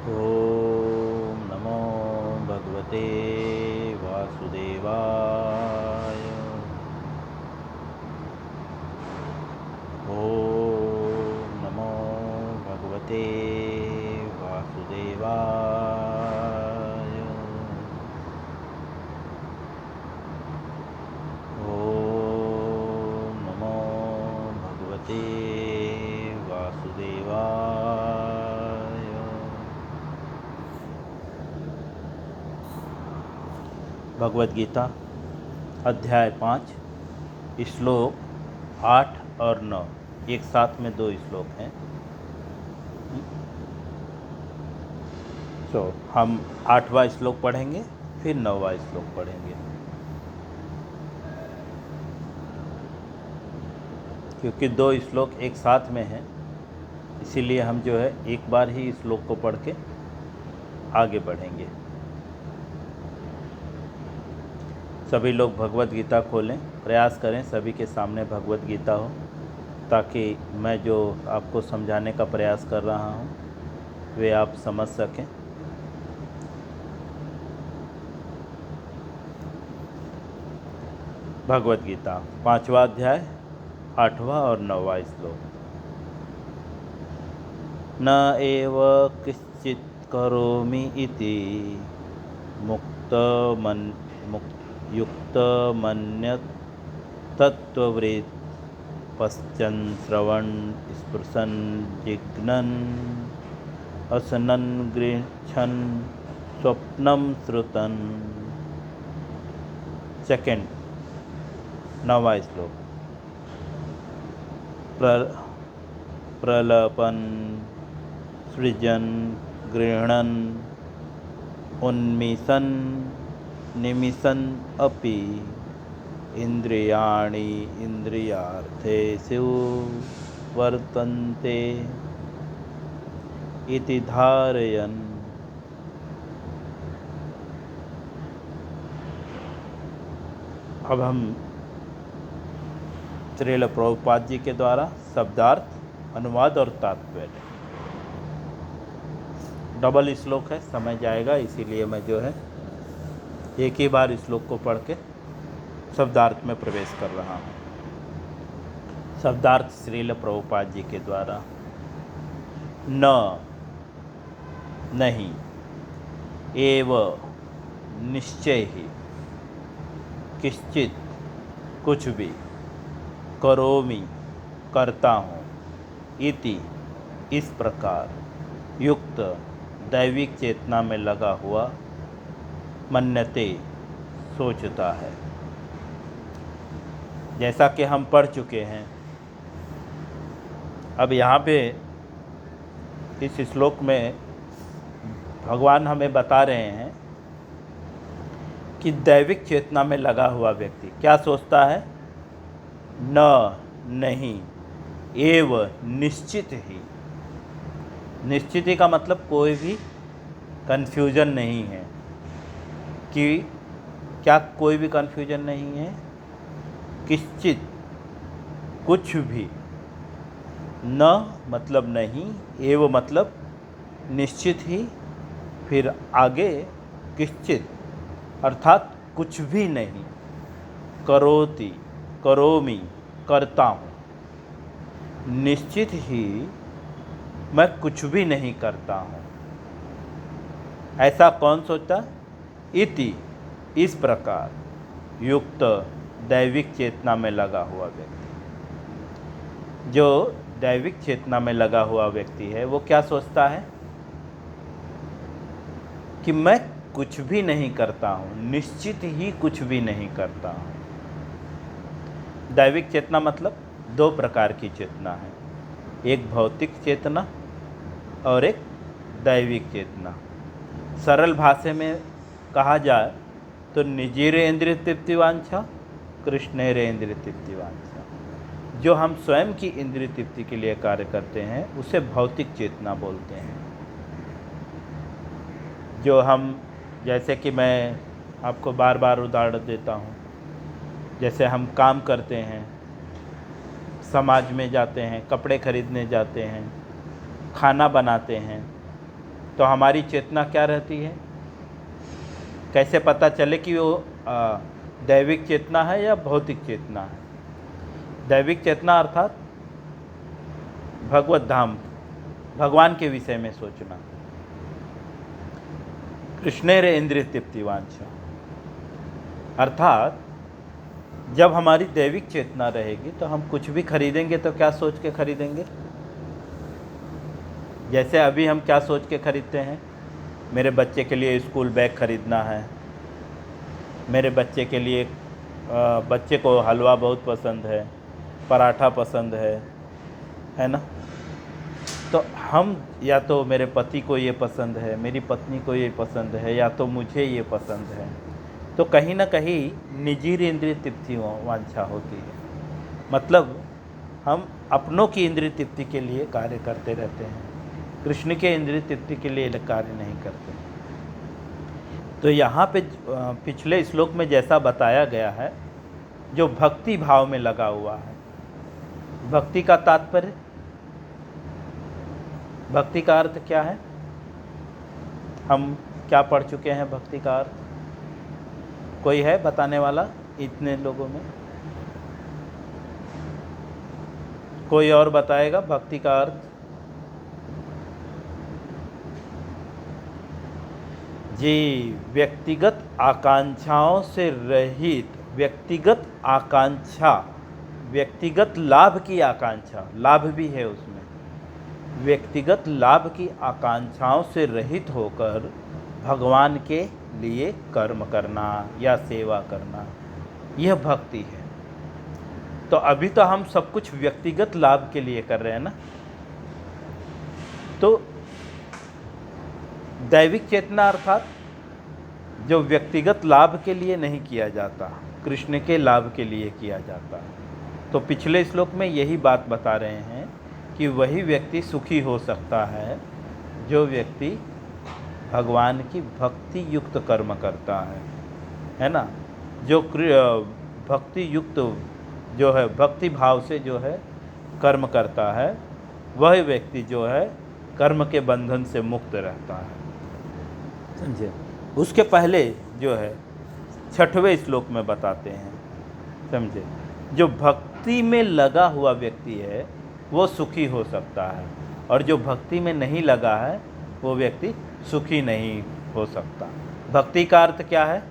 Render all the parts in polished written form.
ॐ नमो भगवते वासुदेवाय। ॐ नमो भगवते वासुदेवाय। ॐ नमो भगवते वासुदेवाय। भगवद गीता अध्याय 5 श्लोक 8 और 9 एक साथ में 2 श्लोक हैं। तो हम 8वां श्लोक पढ़ेंगे, फिर 9वां श्लोक पढ़ेंगे, क्योंकि 2 श्लोक एक साथ में हैं। इसीलिए हम जो है एक बार ही श्लोक को पढ़ के आगे बढ़ेंगे। सभी लोग भगवद गीता खोलें, प्रयास करें सभी के सामने भगवद गीता हो, ताकि मैं जो आपको समझाने का प्रयास कर रहा हूँ वे आप समझ सकें। भगवद गीता 5वां अध्याय 8वां और 9वां श्लोक। न एव किश्चित् करोमि इति युक्तमन्यत् तत्त्ववित् पश्यन् श्रवन् स्पृशन् जिघ्नन् असनन् गृह्णन् स्वप्नं श्रुतन्। सेकेंड 9वां श्लोक। प्रलपन् सृजन् गृह्णन् उन्मिषन् निमिषन् अपि इन्द्रियाणि इन्द्रियार्थेषु वर्तन्ते इति धारयन्। अब हम श्रील प्रभुपाद जी के द्वारा शब्दार्थ, अनुवाद और तात्पर्य। डबल श्लोक है, समय जाएगा, इसीलिए मैं जो है एक ही बार श्लोक को पढ़ के शब्दार्थ में प्रवेश कर रहा हूँ। शब्दार्थ श्रील प्रभुपाद जी के द्वारा। न नहीं, एव निश्चय ही, किश्चित कुछ भी, करोमि करता हूँ, इति इस प्रकार, युक्त दैविक चेतना में लगा हुआ, मन्यते सोचता है। जैसा कि हम पढ़ चुके हैं, अब यहाँ पे इस श्लोक में भगवान हमें बता रहे हैं कि दैविक चेतना में लगा हुआ व्यक्ति क्या सोचता है। न नहीं, एव निश्चित ही। निश्चित ही का मतलब कोई भी कन्फ्यूजन नहीं है कि क्या कोई भी कन्फ्यूजन नहीं है। किश्चित कुछ भी, न मतलब नहीं, एव मतलब निश्चित ही, फिर आगे किश्चित अर्थात कुछ भी नहीं, करोति करोमि करता हूँ, निश्चित ही मैं कुछ भी नहीं करता हूँ। ऐसा कौन सोचता? इति इस प्रकार, युक्त दैविक चेतना में लगा हुआ व्यक्ति। जो दैविक चेतना में लगा हुआ व्यक्ति है वो क्या सोचता है कि मैं कुछ भी नहीं करता हूँ, निश्चित ही कुछ भी नहीं करता हूँ। दैविक चेतना मतलब 2 प्रकार की चेतना है, एक भौतिक चेतना और एक दैविक चेतना। सरल भाषा में कहा जाए तो निजीरेन्द्रिय तृप्तिवांछा, कृष्णेरेन्द्रिय तृप्तिवांछा। जो हम स्वयं की इंद्रिय तृप्ति के लिए कार्य करते हैं उसे भौतिक चेतना बोलते हैं। जो हम, जैसे कि मैं आपको बार बार उदाहरण देता हूँ, जैसे हम काम करते हैं, समाज में जाते हैं, कपड़े खरीदने जाते हैं, खाना बनाते हैं, तो हमारी चेतना क्या रहती है? कैसे पता चले कि वो दैविक चेतना है या भौतिक चेतना है? दैविक चेतना अर्थात भगवत धाम, भगवान के विषय में सोचना। कृष्णेरे इंद्रिय तृप्तिवांछा, अर्थात जब हमारी दैविक चेतना रहेगी तो हम कुछ भी खरीदेंगे तो क्या सोच के खरीदेंगे? जैसे अभी हम क्या सोच के खरीदते हैं? मेरे बच्चे के लिए स्कूल बैग खरीदना है, मेरे बच्चे के लिए बच्चे को हलवा बहुत पसंद है, पराठा पसंद है ना? तो हम या तो मेरे पति को ये पसंद है, मेरी पत्नी को ये पसंद है, या तो मुझे ये पसंद है, तो कहीं ना कहीं निजी इंद्रिय तृप्ति वांछा होती है। मतलब हम अपनों की इंद्रिय तृप्ति के लिए कार्य करते रहते हैं, कृष्ण के इंद्रिय तृप्ति के लिए कार्य नहीं करते। तो यहाँ पे पिछले श्लोक में जैसा बताया गया है, जो भक्ति भाव में लगा हुआ है, भक्ति का तात्पर्य, भक्ति का अर्थ क्या है? हम क्या पढ़ चुके हैं भक्ति का अर्थ? कोई है बताने वाला इतने लोगों में? कोई और बताएगा भक्ति का अर्थ? जी, व्यक्तिगत आकांक्षाओं से रहित, व्यक्तिगत आकांक्षा, व्यक्तिगत लाभ की आकांक्षा, लाभ भी है उसमें, व्यक्तिगत लाभ की आकांक्षाओं से रहित होकर भगवान के लिए कर्म करना या सेवा करना, यह भक्ति है। तो अभी तो हम सब कुछ व्यक्तिगत लाभ के लिए कर रहे हैं ना। तो दैविक चेतना अर्थात जो व्यक्तिगत लाभ के लिए नहीं किया जाता, कृष्ण के लाभ के लिए किया जाता है। तो पिछले श्लोक में यही बात बता रहे हैं कि वही व्यक्ति सुखी हो सकता है जो व्यक्ति भगवान की भक्ति युक्त कर्म करता है ना? जो भक्ति युक्त जो है, भक्ति भाव से जो है कर्म करता है, वह व्यक्ति जो है कर्म के बंधन से मुक्त रहता है। समझे? उसके पहले जो है 6वें श्लोक में बताते हैं, समझे, जो भक्ति में लगा हुआ व्यक्ति है वो सुखी हो सकता है, और जो भक्ति में नहीं लगा है वो व्यक्ति सुखी नहीं हो सकता। भक्ति का अर्थ क्या है?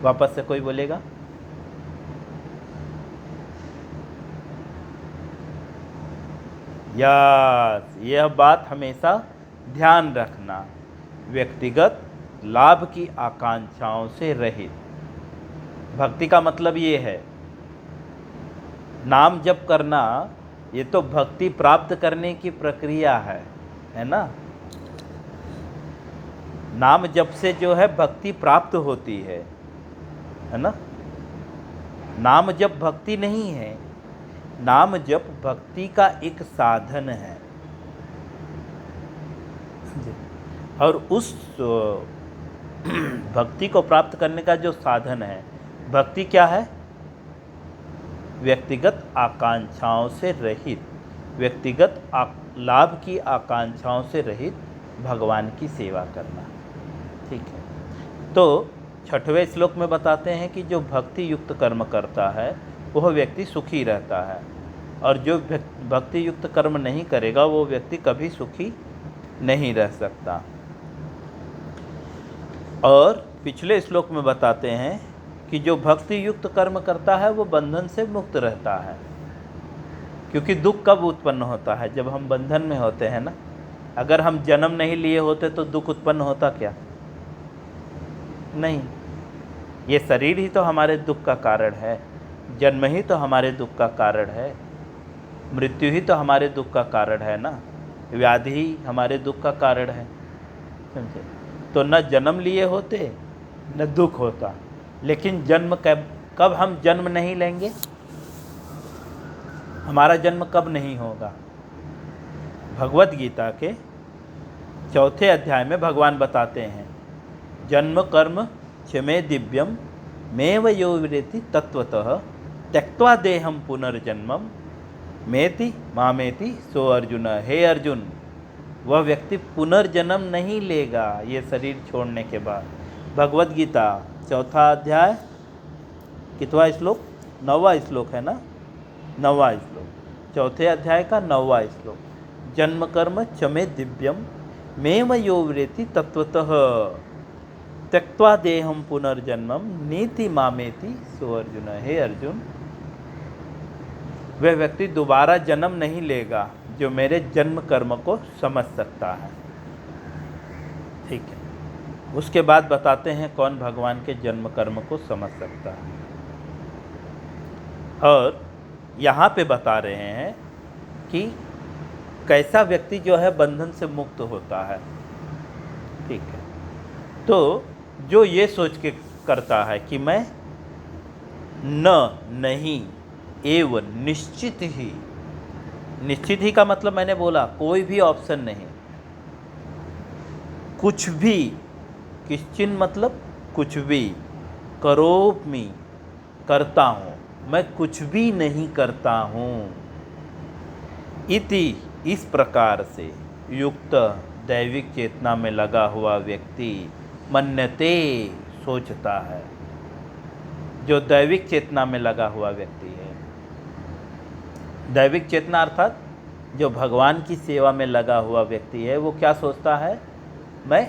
वापस से कोई बोलेगा? यह बात हमेशा ध्यान रखना, व्यक्तिगत लाभ की आकांक्षाओं से रहित। भक्ति का मतलब ये है, नाम जप करना, ये तो भक्ति प्राप्त करने की प्रक्रिया है ना? नाम जप से जो है भक्ति प्राप्त होती है ना? नाम जप भक्ति नहीं है, नाम जप भक्ति का एक साधन है। और उस भक्ति को प्राप्त करने का जो साधन है, भक्ति क्या है? व्यक्तिगत आकांक्षाओं से रहित, व्यक्तिगत लाभ की आकांक्षाओं से रहित भगवान की सेवा करना। ठीक है। तो 6वें श्लोक में बताते हैं कि जो भक्ति युक्त कर्म करता है वह व्यक्ति सुखी रहता है, और जो भक्ति युक्त कर्म नहीं करेगा वो व्यक्ति कभी सुखी नहीं रह सकता। और पिछले श्लोक में बताते हैं कि जो भक्ति युक्त कर्म करता है वो बंधन से मुक्त रहता है। क्योंकि दुख कब उत्पन्न होता है? जब हम बंधन में होते हैं ना। अगर हम जन्म नहीं लिए होते तो दुख उत्पन्न होता क्या? नहीं। ये शरीर ही तो हमारे दुख का कारण है, जन्म ही तो हमारे दुख का कारण है, मृत्यु ही तो हमारे दुख का कारण है ना, व्याधि ही हमारे दुख का कारण है। समझे? तो न जन्म लिए होते न दुख होता। लेकिन जन्म कब हम जन्म नहीं लेंगे? हमारा जन्म कब नहीं होगा? भगवत गीता के 4थे अध्याय में भगवान बताते हैं, जन्म कर्म क्षमे दिव्यम मेव यो विरेति तत्वतः त्यक्त्वा देहम पुनर्जन्मम मेति मामेति सो अर्जुन। हे अर्जुन, वह व्यक्ति पुनर्जन्म नहीं लेगा ये शरीर छोड़ने के बाद। भगवत गीता 4 अध्याय कितवा श्लोक, 9वां श्लोक है ना, 9वां श्लोक, 4 अध्याय का 9वां श्लोक। जन्म कर्म चमे दिव्यम मेम यो वृत्ति तत्वतः त्यक्त्वा देहम पुनर्जन्मम नीति मामेति सो अर्जुन। हे अर्जुन, वह व्यक्ति दोबारा जन्म नहीं लेगा जो मेरे जन्म कर्म को समझ सकता है। ठीक है, उसके बाद बताते हैं कौन भगवान के जन्म कर्म को समझ सकता है। और यहाँ पे बता रहे हैं कि कैसा व्यक्ति जो है बंधन से मुक्त होता है। ठीक है, तो जो ये सोच के करता है कि मैं नहीं एवं निश्चित ही, निश्चित ही का मतलब मैंने बोला कोई भी ऑप्शन नहीं, कुछ भी, किश्चिन मतलब कुछ भी, करोमि करता हूँ, मैं कुछ भी नहीं करता हूँ, इति इस प्रकार से युक्त दैविक चेतना में लगा हुआ व्यक्ति मन्यते सोचता है। जो दैविक चेतना में लगा हुआ व्यक्ति है, दैविक चेतना अर्थात जो भगवान की सेवा में लगा हुआ व्यक्ति है, वो क्या सोचता है, मैं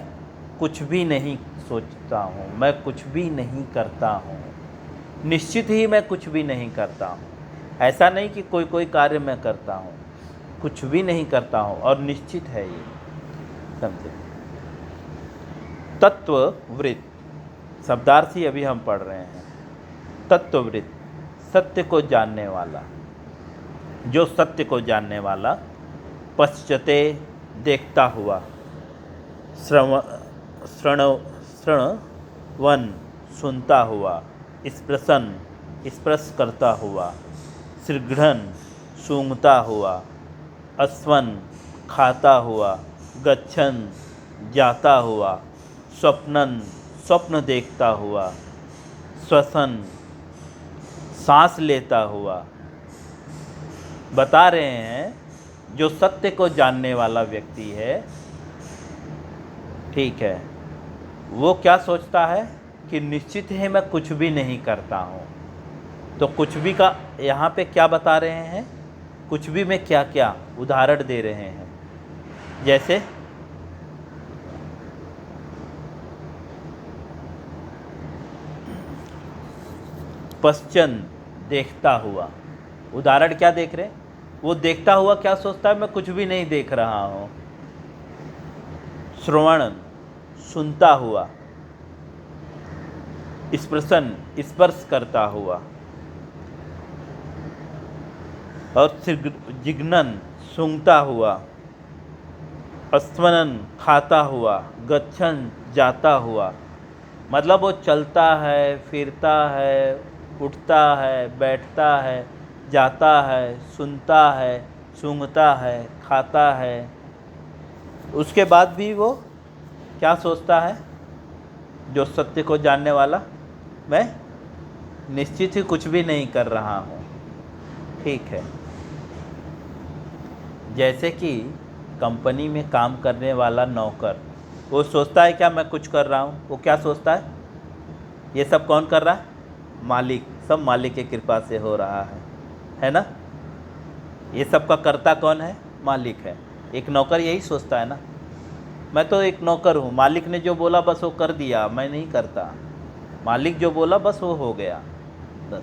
कुछ भी नहीं सोचता हूँ, मैं कुछ भी नहीं करता हूँ, निश्चित ही मैं कुछ भी नहीं करता हूँ। ऐसा नहीं कि कोई कोई कार्य मैं करता हूँ, कुछ भी नहीं करता हूँ और निश्चित है ये, समझे। तत्ववृत्त शब्दार्थ ही अभी हम पढ़ रहे हैं। तत्ववृत्त सत्य को जानने वाला, जो सत्य को जानने वाला, पश्चते देखता हुआ, श्रवण सुनता हुआ, स्पृशन स्पर्श करता हुआ, शीघ्रन सूंघता हुआ, अस्वन खाता हुआ, गच्छन जाता हुआ, स्वप्नन स्वप्न देखता हुआ, श्वसन सांस लेता हुआ। बता रहे हैं जो सत्य को जानने वाला व्यक्ति है, ठीक है, वो क्या सोचता है कि निश्चित है मैं कुछ भी नहीं करता हूँ। तो कुछ भी का यहाँ पे क्या बता रहे हैं, कुछ भी में क्या क्या उदाहरण दे रहे हैं। जैसे पश्चन देखता हुआ, उदाहरण क्या देख रहे हैं, वो देखता हुआ क्या सोचता है, मैं कुछ भी नहीं देख रहा हूँ। श्रवण सुनता हुआ, स्पर्शन स्पर्श करता हुआ, और जिघ्नन सूंघता हुआ, अस्वनन खाता हुआ, गच्छन जाता हुआ। मतलब वो चलता है, फिरता है, उठता है, बैठता है, जाता है, सुनता है, सूंघता है, खाता है। उसके बाद भी वो क्या सोचता है, जो सत्य को जानने वाला, मैं निश्चित ही कुछ भी नहीं कर रहा हूँ। ठीक है, जैसे कि कंपनी में काम करने वाला नौकर, वो सोचता है क्या मैं कुछ कर रहा हूँ, वो क्या सोचता है, ये सब कौन कर रहा है, मालिक, सब मालिक की कृपा से हो रहा है ना। ये सब का कर्ता कौन है, मालिक है। एक नौकर यही सोचता है ना, मैं तो एक नौकर हूँ, मालिक ने जो बोला बस वो कर दिया, मैं नहीं करता, मालिक जो बोला बस वो हो गया। बस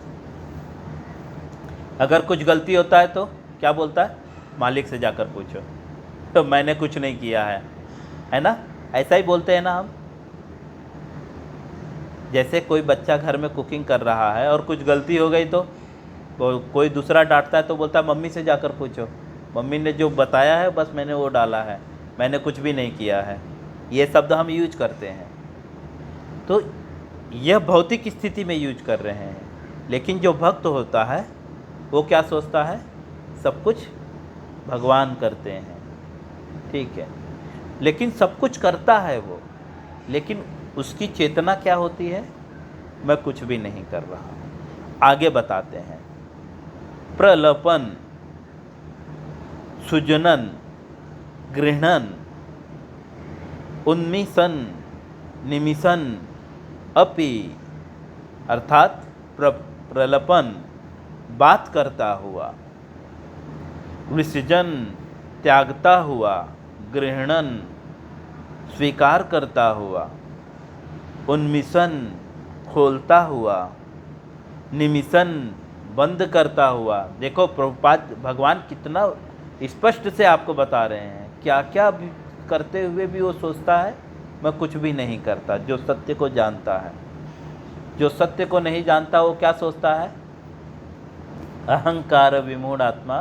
अगर कुछ गलती होता है तो क्या बोलता है, मालिक से जाकर पूछो, तो मैंने कुछ नहीं किया है ना। ऐसा ही बोलते हैं ना हम। जैसे कोई बच्चा घर में कुकिंग कर रहा है और कुछ गलती हो गई तो कोई दूसरा डांटता है तो बोलता है मम्मी से जाकर पूछो, मम्मी ने जो बताया है बस मैंने वो डाला है, मैंने कुछ भी नहीं किया है। ये शब्द हम यूज करते हैं। तो यह भौतिक स्थिति में यूज कर रहे हैं, लेकिन जो भक्त होता है वो क्या सोचता है, सब कुछ भगवान करते हैं। ठीक है, लेकिन सब कुछ करता है वो, लेकिन उसकी चेतना क्या होती है, मैं कुछ भी नहीं कर रहा हूँ। आगे बताते हैं, प्रलपन, सुजनन, गृहणन, उन्मिषन् निमिषन् अपि अर्थात प्रलपन बात करता हुआ, विसर्जन त्यागता हुआ, गृहणन स्वीकार करता हुआ, उन्मिषन् खोलता हुआ, निमिषन् बंद करता हुआ। देखो प्रभुपाद भगवान कितना स्पष्ट से आपको बता रहे हैं, क्या क्या करते हुए भी वो सोचता है मैं कुछ भी नहीं करता। जो सत्य को जानता है, जो सत्य को नहीं जानता वो क्या सोचता है? अहंकार विमूढ़ आत्मा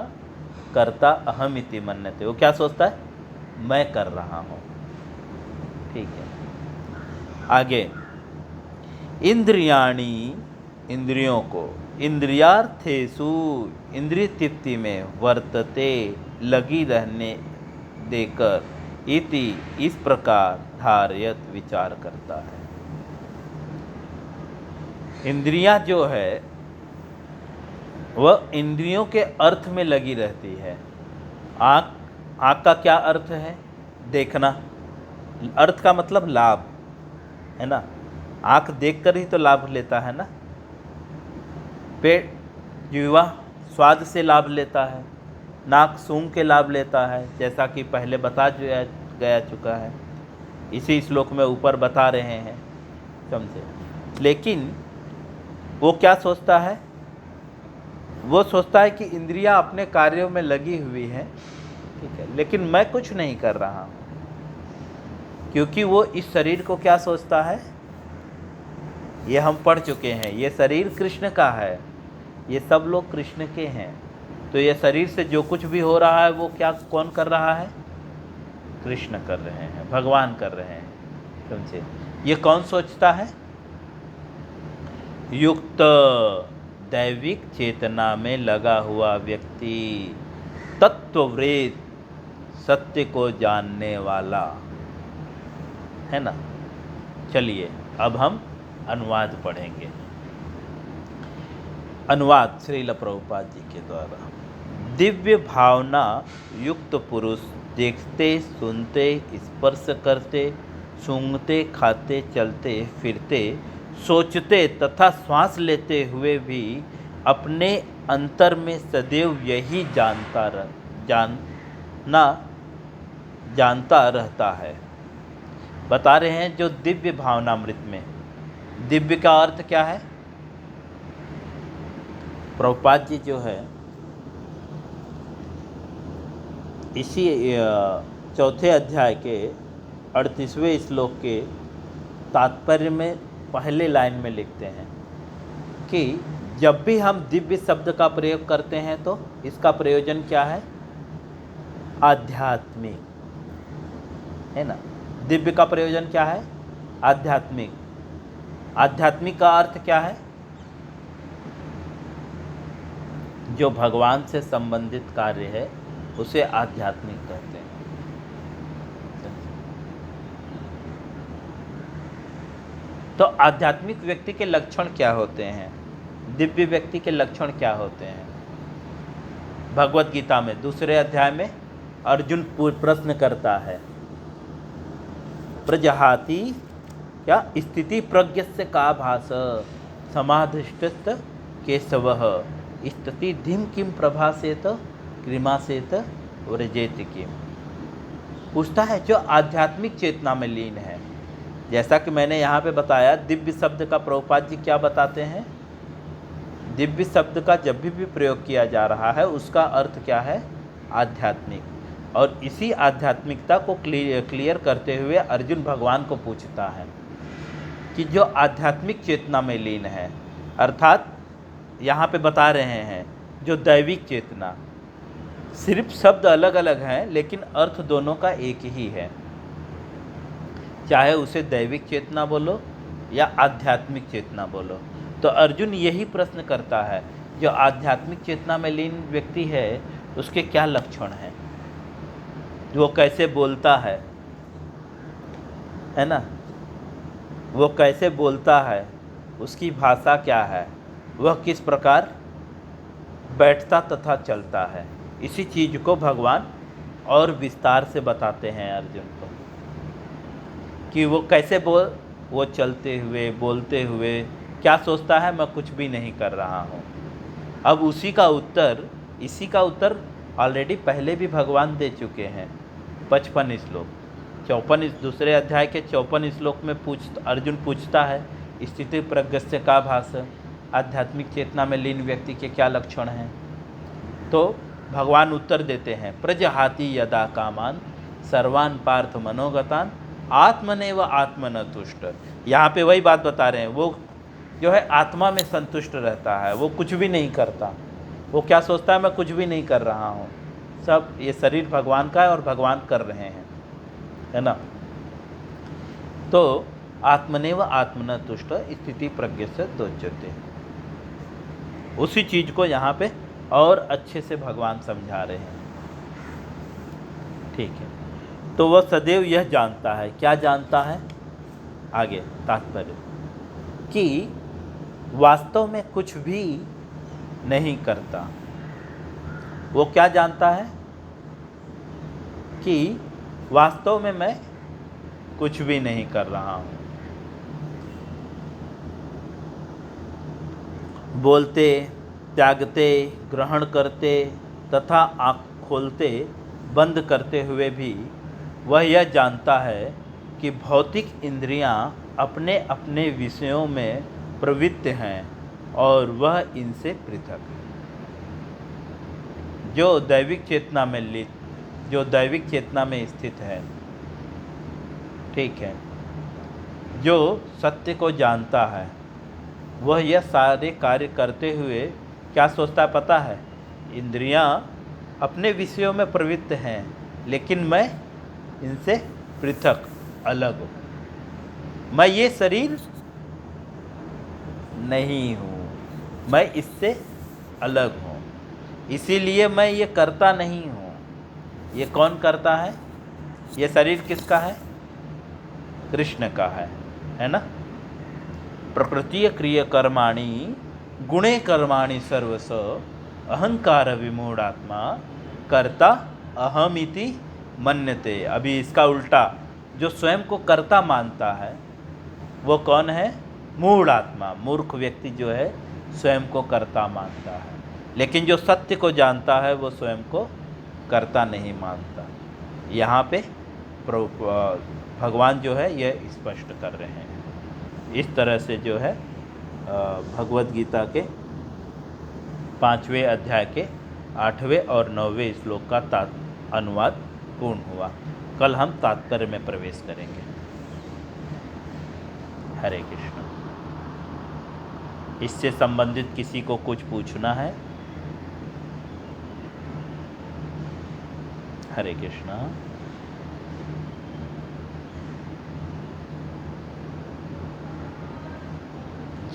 कर्ता अहम इति मन्यते। वो क्या सोचता है? मैं कर रहा हूँ। ठीक है, आगे इंद्रियाणि इंद्रियों को, इंद्रियार्थेषु इंद्रिय तृप्ति में वर्तते लगी रहने देकर, इति इस प्रकार धारयत विचार करता है। इंद्रियां जो है वह इंद्रियों के अर्थ में लगी रहती है। आँख का क्या अर्थ है? देखना। अर्थ का मतलब लाभ है ना। आँख देखकर ही तो लाभ लेता है ना। पेट जीवा स्वाद से लाभ लेता है, नाक सूंघ के लाभ लेता है, जैसा कि पहले बता गया चुका है, इसी श्लोक में ऊपर बता रहे हैं, समझे। लेकिन वो क्या सोचता है? वो सोचता है कि इंद्रियां अपने कार्यों में लगी हुई हैं, ठीक है, लेकिन मैं कुछ नहीं कर रहा हूँ। क्योंकि वो इस शरीर को क्या सोचता है? ये हम पढ़ चुके हैं, ये शरीर कृष्ण का है, ये सब लोग कृष्ण के हैं। तो ये शरीर से जो कुछ भी हो रहा है वो क्या, कौन कर रहा है? कृष्ण कर रहे हैं, भगवान कर रहे हैं, समझे। ये कौन सोचता है? युक्त दैविक चेतना में लगा हुआ व्यक्ति, तत्ववेद, सत्य को जानने वाला, है ना। चलिए अब हम अनुवाद पढ़ेंगे। अनुवाद श्रील प्रभुपाद जी के द्वारा। दिव्य भावना युक्त पुरुष देखते, सुनते, स्पर्श करते, सूंघते, खाते, चलते फिरते, सोचते तथा श्वास लेते हुए भी अपने अंतर में सदैव यही जानता रहता है। बता रहे हैं जो दिव्य भावनामृत में, दिव्य का अर्थ क्या है? प्रभुपाद जी जो है इसी चौथे अध्याय के 38वें श्लोक के तात्पर्य में पहले लाइन में लिखते हैं कि जब भी हम दिव्य शब्द का प्रयोग करते हैं तो इसका प्रयोजन क्या है? आध्यात्मिक, है ना। दिव्य का प्रयोजन क्या है? आध्यात्मिक। आध्यात्मिक का अर्थ क्या है? जो भगवान से संबंधित कार्य है उसे आध्यात्मिक कहते हैं। तो आध्यात्मिक व्यक्ति के लक्षण क्या होते हैं? दिव्य व्यक्ति के लक्षण क्या होते हैं? भगवत गीता में 2 अध्याय में अर्जुन प्रश्न करता है, प्रजहाति क्या स्थिति प्रज्ञस्य का भास समाधिष्ठित केशवः स्थिति धिम किम प्रभासेत कृमासेत व्रजेत किम। पूछता है जो आध्यात्मिक चेतना में लीन है। जैसा कि मैंने यहाँ पे बताया, दिव्य शब्द का प्रभुपाद जी क्या बताते हैं? दिव्य शब्द का जब भी प्रयोग किया जा रहा है उसका अर्थ क्या है? आध्यात्मिक। और इसी आध्यात्मिकता को क्लियर करते हुए अर्जुन भगवान को पूछता है कि जो आध्यात्मिक चेतना में लीन है, अर्थात यहाँ पे बता रहे हैं जो दैविक चेतना, सिर्फ शब्द अलग अलग हैं लेकिन अर्थ दोनों का एक ही है। चाहे उसे दैविक चेतना बोलो या आध्यात्मिक चेतना बोलो। तो अर्जुन यही प्रश्न करता है, जो आध्यात्मिक चेतना में लीन व्यक्ति है उसके क्या लक्षण हैं, वो कैसे बोलता है ना, वो कैसे बोलता है, उसकी भाषा क्या है, वह किस प्रकार बैठता तथा चलता है। इसी चीज़ को भगवान और विस्तार से बताते हैं अर्जुन को। कि वो कैसे वो चलते हुए बोलते हुए क्या सोचता है, मैं कुछ भी नहीं कर रहा हूँ। अब इसी का उत्तर ऑलरेडी पहले भी भगवान दे चुके हैं। 55 श्लोक 54 दूसरे अध्याय के 54 श्लोक में अर्जुन पूछता है, स्थिति प्रज्ञस्य का भास, आध्यात्मिक चेतना में लीन व्यक्ति के क्या लक्षण हैं। तो भगवान उत्तर देते हैं, प्रजहाति यदा कामान सर्वान पार्थ मनोगतान आत्मनेव आत्मन तुष्ट। यहाँ पे वही बात बता रहे हैं, वो जो है आत्मा में संतुष्ट रहता है, वो कुछ भी नहीं करता। वो क्या सोचता है, मैं कुछ भी नहीं कर रहा हूँ, सब ये शरीर भगवान का है और भगवान कर रहे हैं, है ना। तो आत्मनेव आत्मन तुष्ट स्थिति प्रज्ञ से दोच्यते, उसी चीज को यहाँ पे और अच्छे से भगवान समझा रहे हैं। ठीक है, तो वह सदैव यह जानता है, क्या जानता है, आगे तात्पर्य, कि वास्तव में कुछ भी नहीं करता। वो क्या जानता है कि वास्तव में मैं कुछ भी नहीं कर रहा हूँ। बोलते, त्यागते, ग्रहण करते तथा आँख खोलते बंद करते हुए भी वह यह जानता है कि भौतिक इंद्रियां अपने अपने विषयों में प्रवृत्त हैं और वह इनसे पृथक है। जो दैविक चेतना में स्थित है, ठीक है, जो सत्य को जानता है, वह यह सारे कार्य करते हुए क्या सोचता है पता है, इंद्रियां अपने विषयों में प्रवृत्त हैं, लेकिन मैं इनसे पृथक अलग हूँ। मैं ये शरीर नहीं हूँ, मैं इससे अलग हूँ, इसीलिए मैं ये करता नहीं हूँ। ये कौन करता है, ये शरीर किसका है, कृष्ण का है ना। प्रकृतीय क्रिय कर्माणि गुणे कर्माणि सर्वस अहंकार विमूढ़ात्मा कर्ता अहमिति मन्यते। अभी इसका उल्टा, जो स्वयं को कर्ता मानता है वो कौन है, मूढ़ आत्मा, मूर्ख व्यक्ति जो है स्वयं को कर्ता मानता है। लेकिन जो सत्य को जानता है वो स्वयं को कर्ता नहीं मानता। यहाँ पे भगवान जो है ये स्पष्ट कर रहे हैं। इस तरह से जो है भगवद गीता के 5वें अध्याय के 8वें और 9वें श्लोक का अनुवाद पूर्ण हुआ। कल हम तात्पर्य में प्रवेश करेंगे। हरे कृष्ण। इससे संबंधित किसी को कुछ पूछना है? हरे कृष्ण।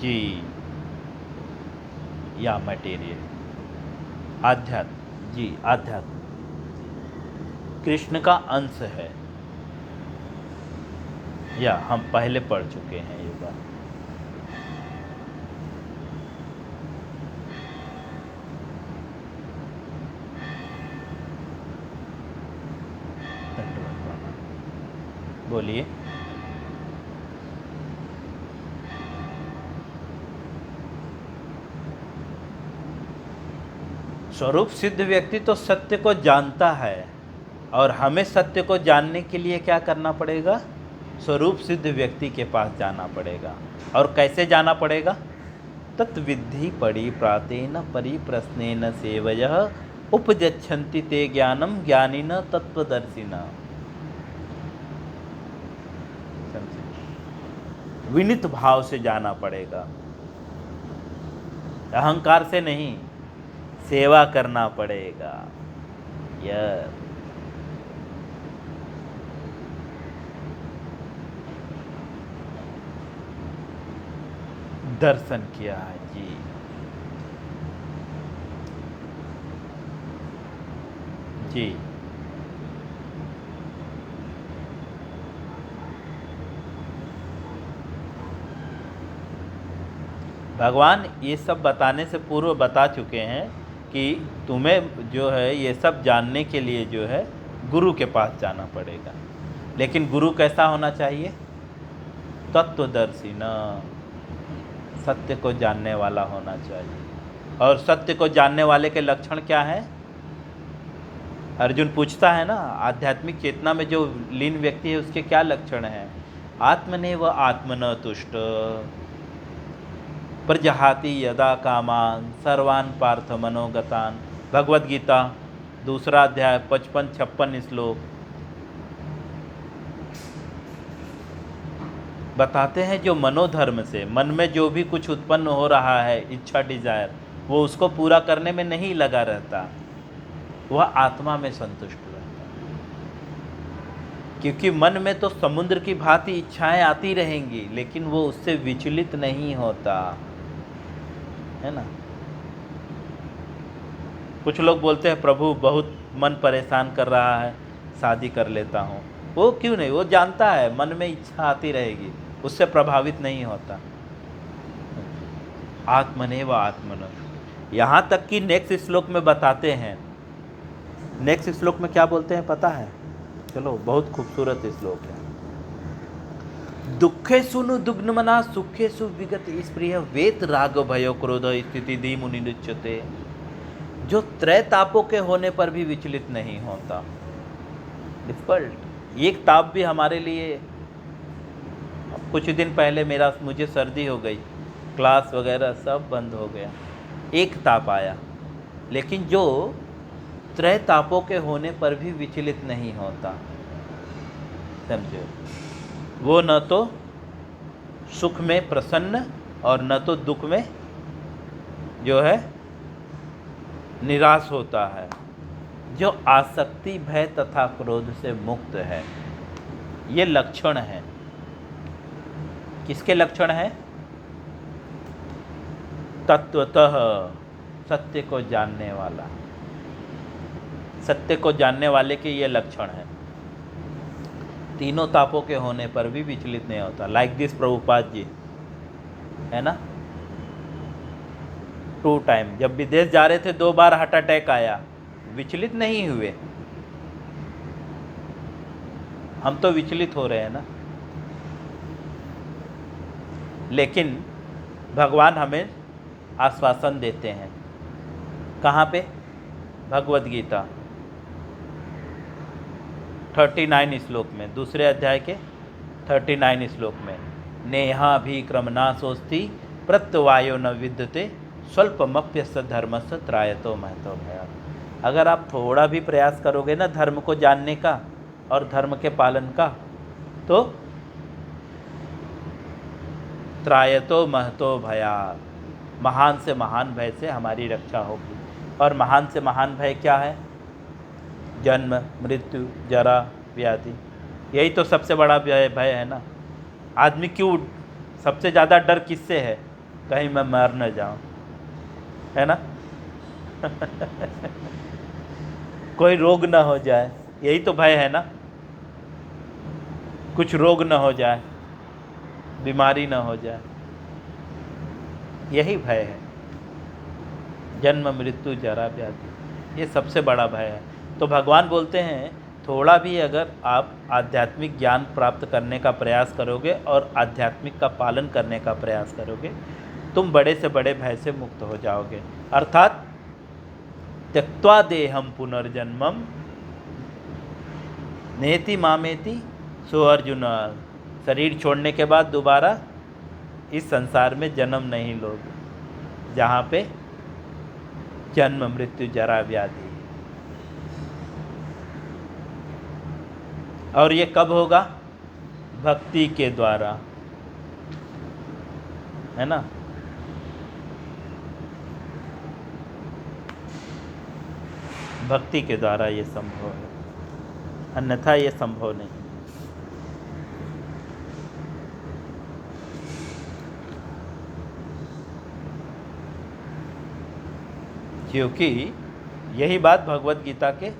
जी, या मटेरियल, आध्यात्म, जी आध्यात्म कृष्ण का अंश है, या हम पहले पढ़ चुके हैं ये बात। बोलिए। स्वरूप सिद्ध व्यक्ति तो सत्य को जानता है, और हमें सत्य को जानने के लिए क्या करना पड़ेगा, स्वरूप सिद्ध व्यक्ति के पास जाना पड़ेगा। और कैसे जाना पड़ेगा, तत्विद्धि परि प्रातेन परिप्रश्नेन सेवयः उपजच्छन्ति ते ज्ञानम ज्ञानिन तत्वदर्शिना। विनित भाव से जाना पड़ेगा, अहंकार से नहीं, सेवा करना पड़ेगा। यह दर्शन किया है जी। जी, भगवान ये सब बताने से पूर्व बता चुके हैं कि तुम्हें जो है ये सब जानने के लिए जो है गुरु के पास जाना पड़ेगा। लेकिन गुरु कैसा होना चाहिए, तत्वदर्शी न, सत्य को जानने वाला होना चाहिए। और सत्य को जानने वाले के लक्षण क्या है? अर्जुन पूछता है ना, आध्यात्मिक चेतना में जो लीन व्यक्ति है उसके क्या लक्षण हैं? आत्मनेव आत्मन तुष्ट प्रजहाति यदा कामान सर्वान पार्थ मनोगतान। भगवद गीता 2 अध्याय 55-56 श्लोक बताते हैं जो मनोधर्म से मन में जो भी कुछ उत्पन्न हो रहा है, इच्छा, डिजायर, वो उसको पूरा करने में नहीं लगा रहता, वह आत्मा में संतुष्ट रहता है। क्योंकि मन में तो समुद्र की भांति इच्छाएं आती रहेंगी, लेकिन वो उससे विचलित नहीं होता है ना। कुछ लोग बोलते हैं प्रभु बहुत मन परेशान कर रहा है, शादी कर लेता हूँ। वो क्यों नहीं? वो जानता है मन में इच्छा आती रहेगी, उससे प्रभावित नहीं होता। आत्मनेव आत्मन। यहाँ तक कि नेक्स्ट श्लोक में बताते हैं, नेक्स्ट श्लोक में क्या बोलते हैं पता है? चलो, बहुत खूबसूरत श्लोक है। दुखेषु दुग्धमना सुखेषु विगत स्प्रिय वेत राग भयो क्रोध स्थिति धी मुनि निच्यते। जो त्रय तापों के होने पर भी विचलित नहीं होता। डिफिकल्ट एक ताप भी हमारे लिए, कुछ दिन पहले मुझे सर्दी हो गई, क्लास वगैरह सब बंद हो गया, एक ताप आया, लेकिन जो त्रय तापों के होने पर भी विचलित नहीं होता, समझो, वो न तो सुख में प्रसन्न और न तो दुख में जो है निराश होता है। जो आसक्ति, भय तथा क्रोध से मुक्त है। ये लक्षण है। किसके लक्षण है? तत्वतः सत्य को जानने वाला, सत्य को जानने वाले के ये लक्षण है। तीनों तापों के होने पर भी विचलित नहीं होता। लाइक दिस प्रभुपाद जी है ना, 2 टाइम जब विदेश जा रहे थे 2 बार हार्ट अटैक आया, विचलित नहीं हुए। हम तो विचलित हो रहे हैं ना। लेकिन भगवान हमें आश्वासन देते हैं। कहाँ पे? भगवद गीता 39 श्लोक में, 2 अध्याय के 39 श्लोक में, नेहा भी क्रमनाशोस्ति प्रत्यवायो न विद्यते स्वल्पमप्यस्य धर्मस्य त्रायतो महतो भया। अगर आप थोड़ा भी प्रयास करोगे ना धर्म को जानने का और धर्म के पालन का, तो त्रायतो महतो भया, महान से महान भय से हमारी रक्षा होगी। और महान से महान भय क्या है? जन्म, मृत्यु, जरा, व्याधि। यही तो सबसे बड़ा भय है ना। आदमी क्यों सबसे ज़्यादा डर किससे है? कहीं मैं मर न जाऊं, है ना। कोई रोग न हो जाए, यही तो भय है ना। कुछ रोग न हो जाए, बीमारी न हो जाए, यही भय है। जन्म, मृत्यु, जरा, व्याधि, ये सबसे बड़ा भय है। तो भगवान बोलते हैं थोड़ा भी अगर आप आध्यात्मिक ज्ञान प्राप्त करने का प्रयास करोगे और आध्यात्मिक का पालन करने का प्रयास करोगे, तुम बड़े से बड़े भय से मुक्त हो जाओगे। अर्थात त्यक्त्वा देहम पुनर्जन्मम नेति मामेति सो अर्जुन। शरीर छोड़ने के बाद दोबारा इस संसार में जन्म नहीं लोगे, जहाँ पे जन्म, मृत्यु, जरा, व्याधि। और ये कब होगा? भक्ति के द्वारा, है ना। भक्ति के द्वारा ये संभव है, अन्यथा ये संभव नहीं। क्योंकि यही बात भगवद गीता के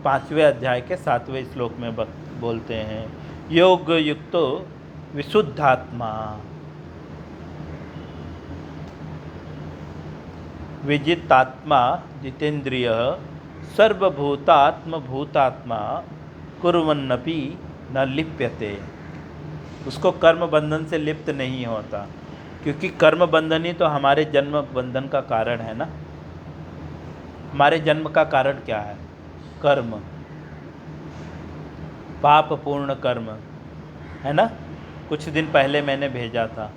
5वें अध्याय के 7वें श्लोक में बोलते हैं। योग युक्तो विशुद्धात्मा विजितात्मा जितेंद्रिय सर्वभूतात्मभूतात्मा कुर्वन्नपि न लिप्यते। उसको कर्म बंधन से लिप्त नहीं होता, क्योंकि कर्म बंधन ही तो हमारे जन्म बंधन का कारण है ना। हमारे जन्म का कारण क्या है? कर्म, पाप पूर्ण कर्म, है ना। कुछ दिन पहले मैंने भेजा था,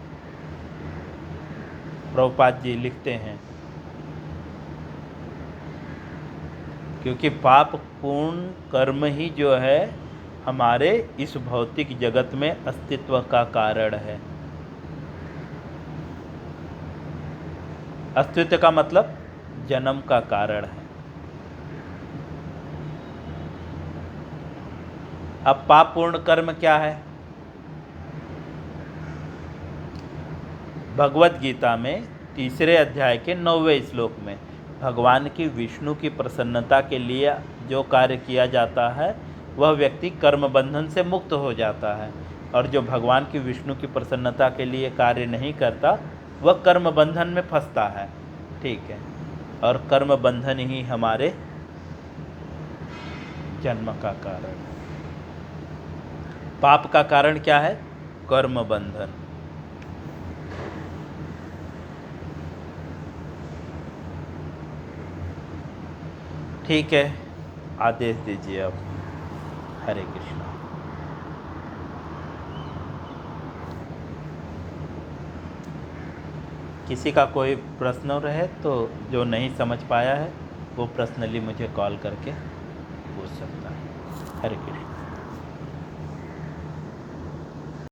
प्रभुपाद जी लिखते हैं, क्योंकि पाप पूर्ण कर्म ही जो है हमारे इस भौतिक जगत में अस्तित्व का कारण है। अस्तित्व का मतलब जन्म का कारण है। अब पाप पूर्ण कर्म क्या है? भगवत गीता में 3 अध्याय के 9वें श्लोक में भगवान की विष्णु की प्रसन्नता के लिए जो कार्य किया जाता है वह व्यक्ति कर्म बंधन से मुक्त हो जाता है, और जो भगवान की विष्णु की प्रसन्नता के लिए कार्य नहीं करता वह कर्म बंधन में फंसता है। ठीक है, और कर्म बंधन ही हमारे जन्म का कारण है। पाप का कारण क्या है? कर्म बंधन। ठीक है, आदेश दीजिए अब। हरे कृष्णा। किसी का कोई प्रश्न रहे तो जो नहीं समझ पाया है वो पर्सनली मुझे कॉल करके पूछ सकता है। हरे कृष्णा।